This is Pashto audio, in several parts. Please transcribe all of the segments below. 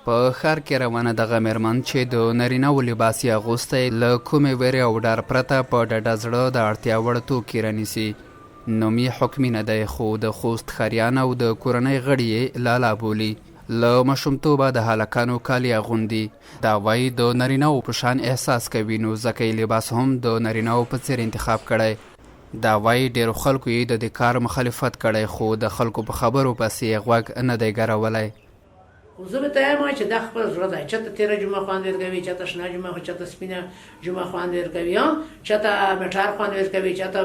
په ښار کې روانه دغه مېرمن چې د نارینه‌و لباس یې اغوستی له کومې ویرې او ډار پرته په ډډه زړه د اړتیا وړ توکي رانیسي. نوم یې حکمینه دی خو د خوست ښاریان او د کورنۍ غړي یې لالا بولي. له ماشومتوبه د هلکانو کالي اغوندي. دا وایي د نارینه‌و په شان احساس کوي نو ځکه یې لباس هم د نارینه‌و په څېر انتخاب کړی. دا وایي ډېرو خلکو یې د دې کار مخالفت کړی خو د خلکو په خبرو پسې یې غوږ نه دی ګرولی. زه به ته یم چې دا خپل زړه دی، چاته تیره جمعه خوند ورکوي، چاته شنه جمعه، چاته سپینه جمعه خوند ورکوي، چاته مټار خوند ورکوي، چاته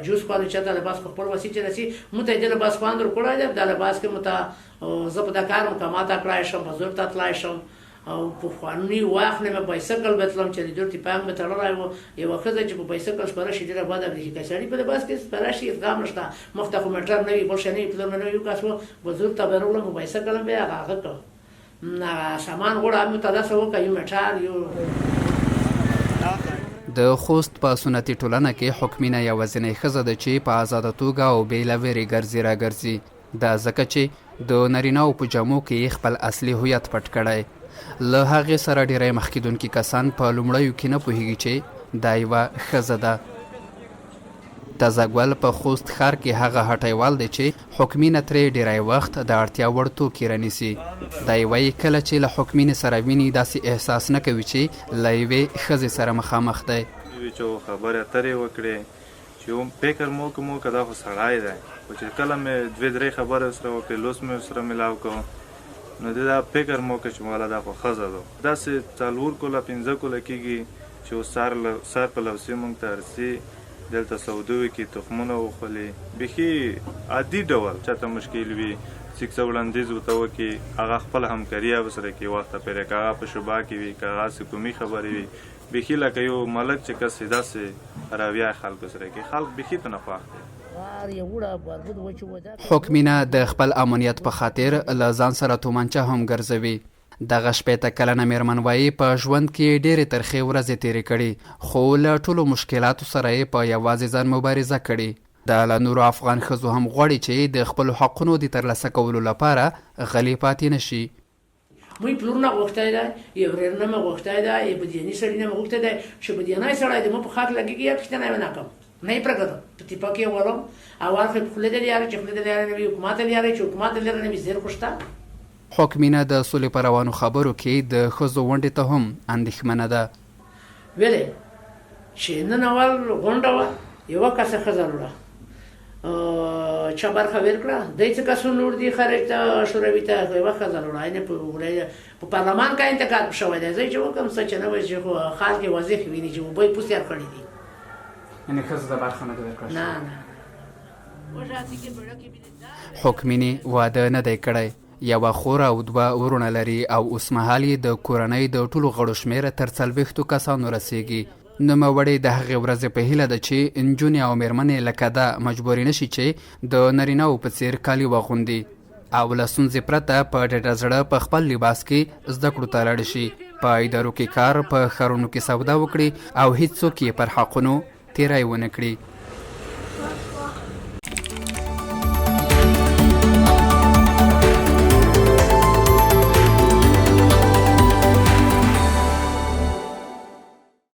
جوس خوند، چاته لباس په خپل وسیع چې رسي موږ ته د لباس خوند ورکړی دی. دا لباس کې موږ ته زه په دا کار موږ ماته کړای شم، په زور ته تلای شم او پخواني وخت نه مې بایسکل به تلم چې د جوړ ټیپانګ مې تړلی و. یوه ښځه چې په بایسکل سپاره شي ډېره بده برېښي، که سړي په لباس کې سپاره شي ادغام نشته. مخ ته خو موټر نه وي، بل شی نه وي، پلور مې نه وي، یو کس و به زور ته به راوړم په بایسکل هم بیا هغه کړ سامان غوړه مې ته داسې وکړه یو موټر یو. د خوست په سنتي ټولنه کې حکمینه یوازینۍ ښځه ده چې په ازاده توګه او بې له ویرې ګرځي راګرځي. دا ځکه چې د نارینه‌و په جامو کې خپل اصلي هویت پټ کړی. له هغې سره ډېری مخکېدونکي کسان په لومړیو کې نه پوهېږي چې دا یوه ښځه ده. تازه ګل په خوست ښار کې هغه هټیوال دی چې حکمینه ترې ډېری وخت د اړتیا وړ توکي رانیسي. دی وایي کله چې له حکمینې سره ویني داسې احساس نه کوي چې له یوې ښځې سره مخامخ دی. چې خبرې اترې وکړې چې فکر مو کوم که دا خو سړی دی، خو چې کله مې دوې درې خبرې سره وکړې لوس مې سره ملاو کړو نو دا فکر مو وکړ چې مالا دا خو ښځه ده. داسې 4 کوله 5 کوله کېږي چې سر په لوسې مونږ ته ارسي دلته سودوي کې تخمونه وخولي بیخي عادي ډول چاته مشکل وي سیکسه وړاندیز ورته وکړي هغه خپل همکاري ورسره کوي وخته پرې که هغه په شبا کې وي که هغه حکومي خبرې وي بیخي لکه یو ملک چې کس داسې رویه خلکو سره کوي خلک بیخي ته نه خوښ دي. حکمینه د خپل امنیت په خاطر له ځان سره تومانچه هم ګرځوي. دغه 80 کلنه مېرمن وایي په ژوند کې ډېرې ترخې ورځې تېرې کړي خو له ټولو مشکلاتو سره یې په یوازې ځان مبارزه کړې. دا له نورو افغان ښځو هم غواړي چې د خپلو حقونو د ترلاسه کولو لپاره غلې پاتې نه شي. موږ پلور نه غوښتی دی، یو ورېر نه مې غوښتی دی، یو بدیاني سړي نه مې غوښتی دی چې بدیانی سړی دی مو په خاک لګېږي یا پوښتنه یې ونه کړم نه یې پرېږدم په تیپه کې یې ولم اول خو یې په خوله دې لیارې چې خوله دې لیارې نه وي حکومت یې لیارې چې حکومت یې لیارې نه وي زیر خو شته. حکمینه د سولې په روانو خبرو کې د ښځو غونډې ته هم اندېښمنه ده. ویلې چې نن اول غونډه وه یوه کسه ښځه وروړه چا برخه ور کړه دی څه کسونه وړ دي خارج ته شوروي ته یوه ښځه وروړه یعنې په پارلمان کې انتقاد شوی دی. زه چې وکړم څه چې نه وایي چې خو خلک یې واضح ویني چې اوبه یې پوس یار کړي دي. یعنې ښځو ته برخه نه ده ورکړل نه حکمینې واده نه دی کړی. یوه خور او 2 ورونه لري او اوسمهال یې د کورنۍ د ټولو غړو شمېر تر 40 کسانو رسیږي. نوموړې د هغې ورځې په هیله ده چې نجونې او مېرمنې لکه دا مجبورې نه شي چې د نارینه‌و په څېر کالي واغوندي او له ستونزې پرته په ډډه زړه په خپل لباس کې زده کړو ته لاړ شي، په ادارو کې کار، په ښارونو کې سودا وکړي او هیڅوک یې پر حقونو تیری ونه کړي.